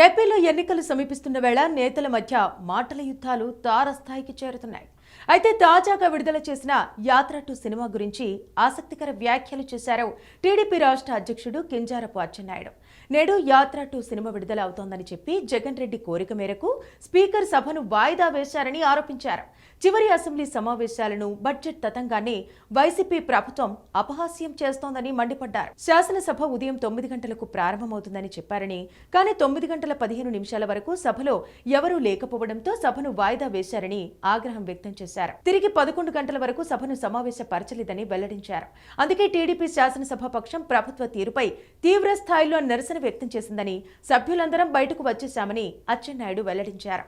ఏపీలో ఎన్నికలు సమీపిస్తున్న వేళ నేతల మధ్య మాటల యుద్ధాలు తారస్థాయికి చేరుతున్నాయి. అయితే తాజాగా విడుదల చేసిన యాత్ర టు సినిమా గురించి ఆసక్తికర వ్యాఖ్యలు చేశారు టీడీపీ రాష్ట్ర అధ్యక్షుడు కింజారపు అచ్చెన్నాయుడు. నేడు యాత్ర టు సినిమా విడుదల అవుతోందని చెప్పి జగన్ రెడ్డి కోరిక మేరకు స్పీకర్ సభను వాయిదా వేశారని ఆరోపించారు. చివరి అసెంబ్లీ సమావేశాలను బడ్జెట్ తతంగాన్ని వైసీపీ ప్రభుత్వం అపహాస్యం చేస్తోందని మండిపడ్డారు. శాసనసభ ఉదయం 9 గంటలకు ప్రారంభమవుతుందని చెప్పారని, కానీ 9:15 వరకు సభలో ఎవరూ లేకపోవడంతో సభను వాయిదా వేశారని ఆగ్రహం వ్యక్తం చేశారు. తిరిగి 11 గంటల వరకు సభను సమావేశపరచలేదని వెల్లడించారు. అందుకే టీడీపీ శాసనసభ పక్షం ప్రభుత్వ తీరుపై తీవ్ర స్థాయిలో నిరసన వ్యక్తం చేసిందని, సభ్యులందరం బయటకు వచ్చేశామని అచ్చెన్నాయుడు వెల్లడించారు.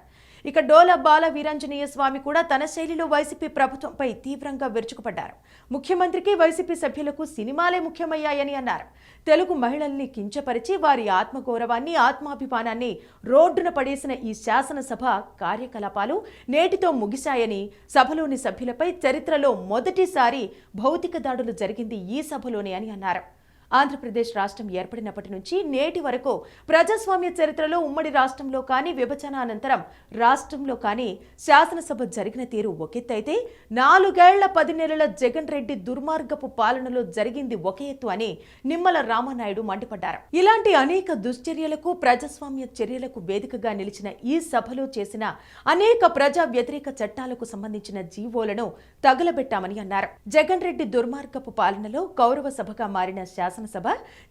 ఇక డోల బాల వీరాంజనేయ స్వామి కూడా తన శైలిలో వైసీపీ ప్రభుత్వంపై తీవ్రంగా విరుచుకుపడ్డారు. ముఖ్యమంత్రికి వైసీపీ సభ్యులకు సినిమాలే ముఖ్యమయ్యాయని అన్నారు. తెలుగు మహిళల్ని కించపరిచి వారి ఆత్మగౌరవాన్ని, ఆత్మాభిమానాన్ని రోడ్డున పడేసిన ఈ శాసనసభ కార్యకలాపాలు నేటితో ముగిశాయని, సభలోని సభ్యులపై చరిత్రలో మొదటిసారి భౌతిక దాడులు జరిగింది ఈ సభలోనే అని అన్నారు. ఆంధ్రప్రదేశ్ రాష్ట్రం ఏర్పడినప్పటి నుంచి నేటి వరకు ప్రజాస్వామ్య చరిత్రలో ఉమ్మడి రాష్ట్రంలో కానీ, విభజన అనంతరం రాష్ట్రంలో కానీ శాసనసభ జరిగిన తీరు ఒకెత్తైతే 4 ఏళ్ల 10 నెలల జగన్ రెడ్డి దుర్మార్గపు పాలనలో జరిగింది ఒక ఎత్తు అని నిమ్మల రామానాయుడు మండిపడ్డారు. ఇలాంటి అనేక దుశ్చర్యలకు, ప్రజాస్వామ్య చర్యలకు వేదికగా నిలిచిన ఈ సభలో చేసిన అనేక ప్రజా వ్యతిరేక చట్టాలకు సంబంధించిన జీవోలను తగులబెట్టామని అన్నారు. జగన్ రెడ్డి దుర్మార్గపు పాలనలో గౌరవ సభగా మారిన శాసనసభ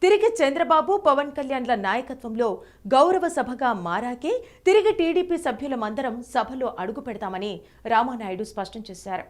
తిరిగి చంద్రబాబు, పవన్ కళ్యాణ్ల నాయకత్వంలో గౌరవ సభగా మారాకే తిరిగి టీడీపీ సభ్యులమందరం సభలో అడుగు పెడతామని రామానాయుడు స్పష్టం చేశారు.